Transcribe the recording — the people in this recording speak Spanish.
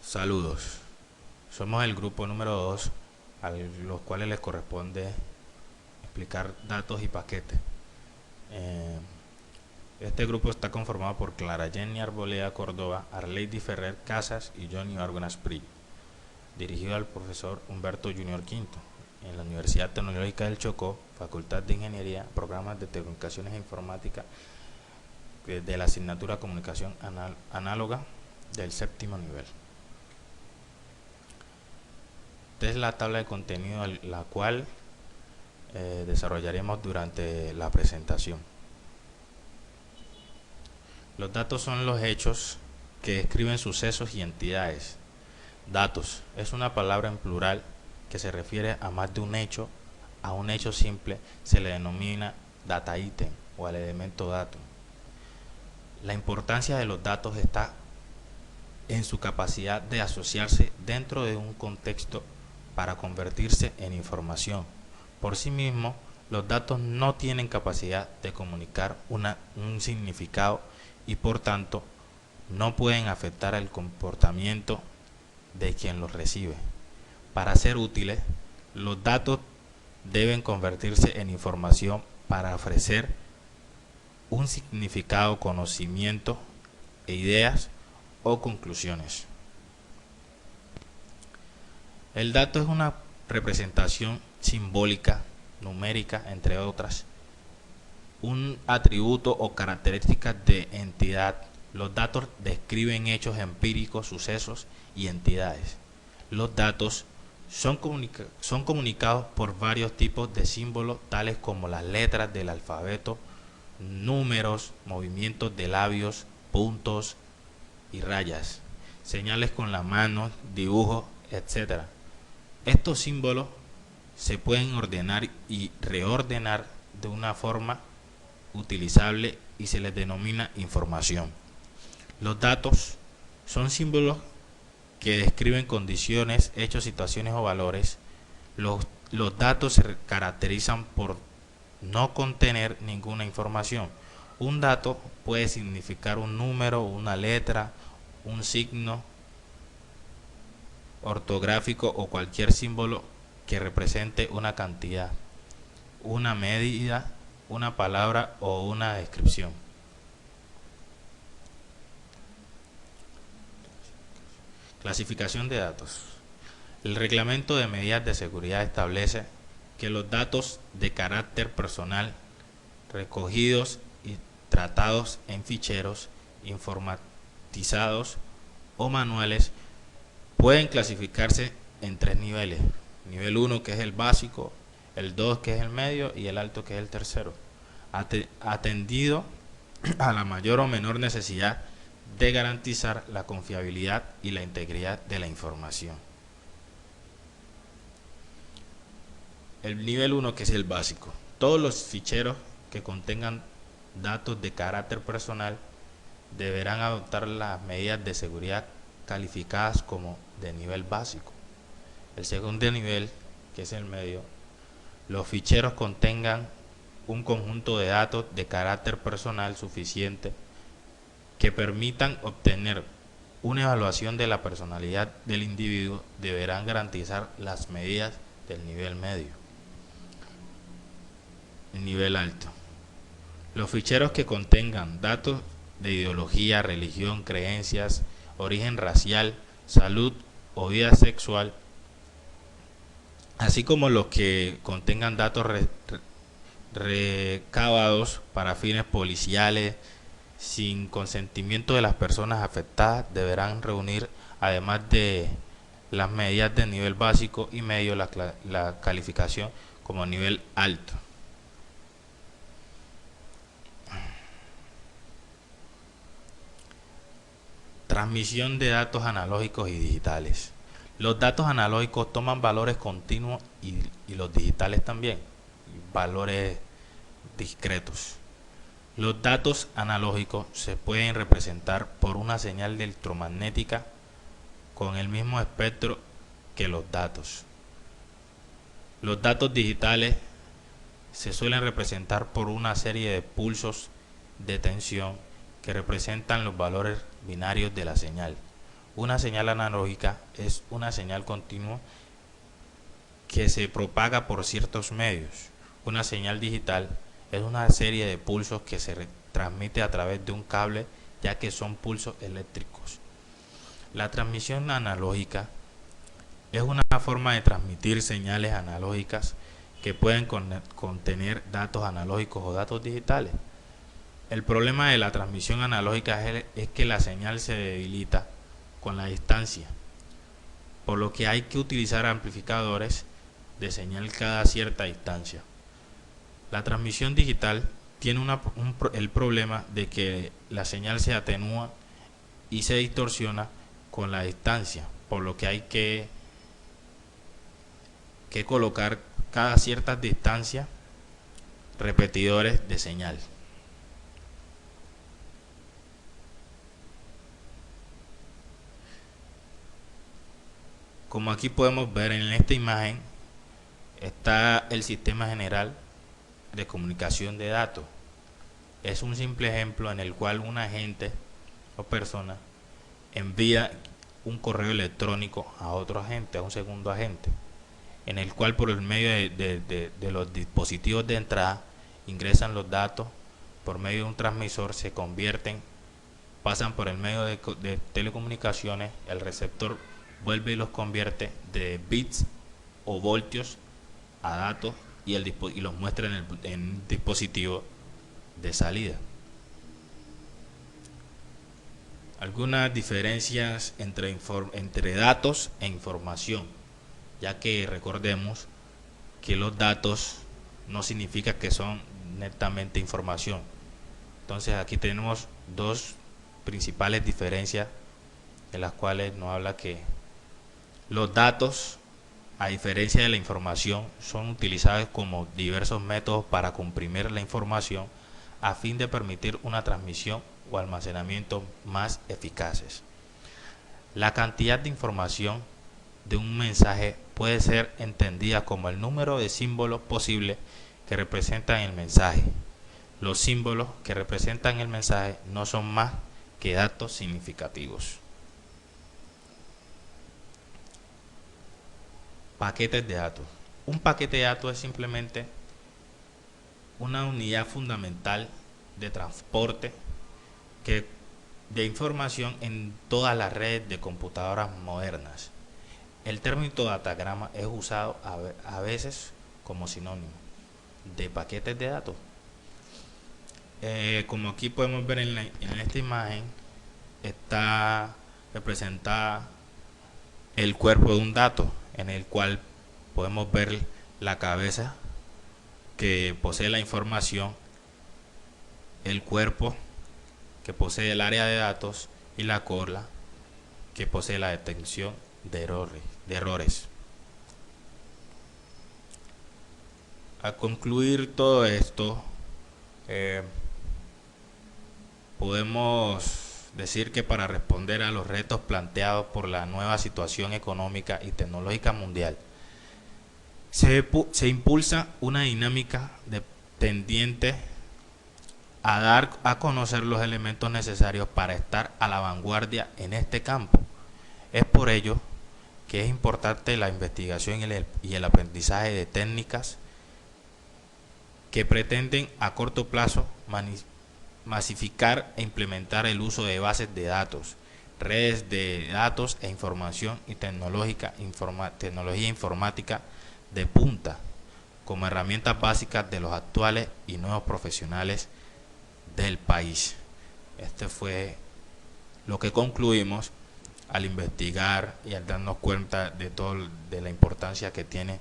Saludos, somos el grupo número 2, a los cuales les corresponde explicar datos y paquetes. Eh, este grupo está conformado por Clara Jenny Arboleda Córdoba, Arleidy Ferrer Casas y Johnny Orgonas Prill, dirigido al profesor Humberto Junior Quinto, en la Universidad Tecnológica del Chocó, Facultad de Ingeniería, Programas de Telecomunicaciones e Informática, de la asignatura Comunicación Análoga del séptimo nivel. Esta es la tabla de contenido la cual desarrollaremos durante la presentación. Los datos son los hechos que describen sucesos y entidades. Datos es una palabra en plural que se refiere a más de un hecho. A un hecho simple se le denomina data item o al elemento dato. La importancia de los datos está en su capacidad de asociarse dentro de un contexto para convertirse en información. Por sí mismo, los datos no tienen capacidad de comunicar un significado y por tanto no pueden afectar el comportamiento de quien los recibe. Para ser útiles, los datos deben convertirse en información para ofrecer un significado, conocimiento e ideas o conclusiones. El dato es una representación simbólica, numérica, entre otras, un atributo o características de entidad. Los datos describen hechos empíricos, sucesos y entidades. Los datos son comunicados por varios tipos de símbolos, tales como las letras del alfabeto, números, movimientos de labios, puntos y rayas, señales con la mano, dibujos, etc. Estos símbolos se pueden ordenar y reordenar de una forma utilizable y se les denomina información. Los datos son símbolos que describen condiciones, hechos, situaciones o valores. Los datos se caracterizan por no contener ninguna información. Un dato puede significar un número, una letra, un signo ortográfico o cualquier símbolo que represente una cantidad, una medida, una palabra o una descripción. Clasificación de datos. El reglamento de medidas de seguridad establece que los datos de carácter personal recogidos y tratados en ficheros informatizados o manuales pueden clasificarse en tres niveles: nivel 1, que es el básico, el 2, que es el medio, y el alto, que es el tercero, atendido a la mayor o menor necesidad de garantizar la confiabilidad y la integridad de la información. El nivel 1, que es el básico: todos los ficheros que contengan datos de carácter personal deberán adoptar las medidas de seguridad calificadas como de nivel básico. El segundo nivel, que es el medio: los ficheros contengan un conjunto de datos de carácter personal suficiente que permitan obtener una evaluación de la personalidad del individuo deberán garantizar las medidas del nivel medio. El nivel alto: los ficheros que contengan datos de ideología, religión, creencias, origen racial, salud o vida sexual, así como los que contengan datos recabados para fines policiales sin consentimiento de las personas afectadas, deberán reunir, además de las medidas de nivel básico y medio, la calificación como nivel alto. Transmisión de datos analógicos y digitales. Los datos analógicos toman valores continuos y los digitales también, valores discretos. Los datos analógicos se pueden representar por una señal electromagnética con el mismo espectro que los datos. Los datos digitales se suelen representar por una serie de pulsos de tensión que representan los valores binarios de la señal. Una señal analógica es una señal continua que se propaga por ciertos medios. Una señal digital es una serie de pulsos que se transmite a través de un cable, ya que son pulsos eléctricos. La transmisión analógica es una forma de transmitir señales analógicas que pueden contener datos analógicos o datos digitales. El problema de la transmisión analógica es que la señal se debilita con la distancia, por lo que hay que utilizar amplificadores de señal cada cierta distancia. La transmisión digital tiene el problema de que la señal se atenúa y se distorsiona con la distancia, por lo que hay que colocar cada cierta distancia repetidores de señal. Como aquí podemos ver en esta imagen, está el sistema general de comunicación de datos. Es un simple ejemplo en el cual un agente o persona envía un correo electrónico a otro agente, a un segundo agente, en el cual por el medio de los dispositivos de entrada ingresan los datos por medio de un transmisor, se convierten, pasan por el medio de telecomunicaciones, el receptor vuelve y los convierte de bits o voltios a datos y los muestra en un dispositivo de salida. Algunas diferencias entre datos e información, ya que recordemos que los datos no significa que son netamente información. Entonces aquí tenemos dos principales diferencias en las cuales nos habla que los datos, a diferencia de la información, son utilizados como diversos métodos para comprimir la información a fin de permitir una transmisión o almacenamiento más eficaces. La cantidad de información de un mensaje puede ser entendida como el número de símbolos posibles que representan el mensaje. Los símbolos que representan el mensaje no son más que datos significativos. Paquetes de datos. Un paquete de datos es simplemente una unidad fundamental de transporte de información en todas las redes de computadoras modernas. El término datagrama es usado a veces como sinónimo de paquetes de datos. Como aquí podemos ver en esta imagen, está representada el cuerpo de un dato, en el cual podemos ver la cabeza que posee la información, el cuerpo que posee el área de datos y la cola que posee la detección de errores. Al concluir todo esto, podemos decir que para responder a los retos planteados por la nueva situación económica y tecnológica mundial, se impulsa una dinámica tendiente a dar a conocer los elementos necesarios para estar a la vanguardia en este campo. Es por ello que es importante la investigación y el aprendizaje de técnicas que pretenden a corto plazo masificar e implementar el uso de bases de datos, redes de datos e información y tecnología informática de punta como herramientas básicas de los actuales y nuevos profesionales del país. Este fue lo que concluimos al investigar y al darnos cuenta de la importancia que tiene